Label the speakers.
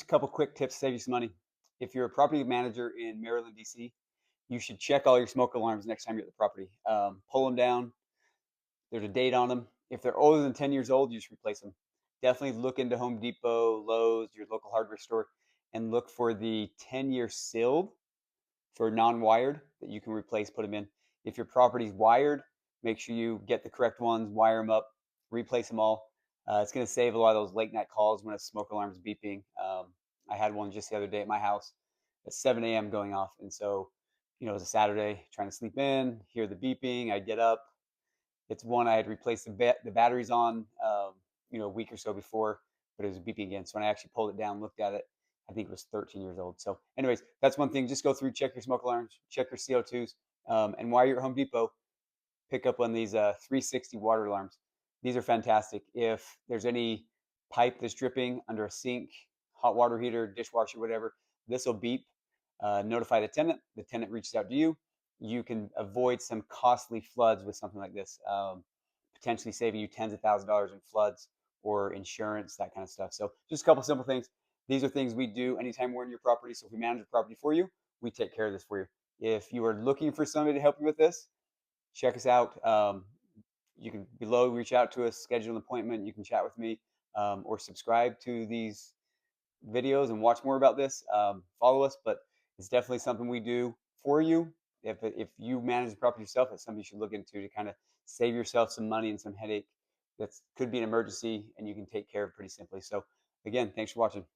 Speaker 1: couple quick tips to save you some money. If you're a property manager in Maryland, DC, you should check all your smoke alarms next time you're at the property. Pull them down. There's a date on them. If they're older than 10 years old, you should replace them. Definitely look into Home Depot, Lowe's, your local hardware store, and look for the 10-year sealed for non-wired that you can replace, put them in. If your property's wired, make sure you get the correct ones, wire them up, replace them all. It's going to save a lot of those late night calls when a smoke alarm is beeping. I had one just the other day at my house at 7 a.m. going off. And so, it was a Saturday, trying to sleep in, hear the beeping. I get up. It's one I had replaced the batteries on, a week or so before, but it was beeping again. So when I actually pulled it down, looked at it, I think it was 13 years old. So, anyways, that's one thing. Just go through, check your smoke alarms, check your CO2s, and while you're at Home Depot, pick up one of these 360 water alarms. These are fantastic. If there's any pipe that's dripping under a sink, hot water heater, dishwasher, whatever, this will beep, notify the tenant. The tenant reaches out to you. You can avoid some costly floods with something like this, potentially saving you tens of thousands of dollars in floods or insurance, that kind of stuff. So just a couple simple things. These are things we do anytime we're in your property. So if we manage the property for you, we take care of this for you. If you are looking for somebody to help you with this, check us out. You can below reach out to us, schedule an appointment. You can chat with me, or subscribe to these videos and watch more about this. Follow us, but it's definitely something we do for you. If you manage the property yourself, it's something you should look into to kind of save yourself some money and some headache. That could be an emergency, and you can take care of pretty simply. So again, thanks for watching.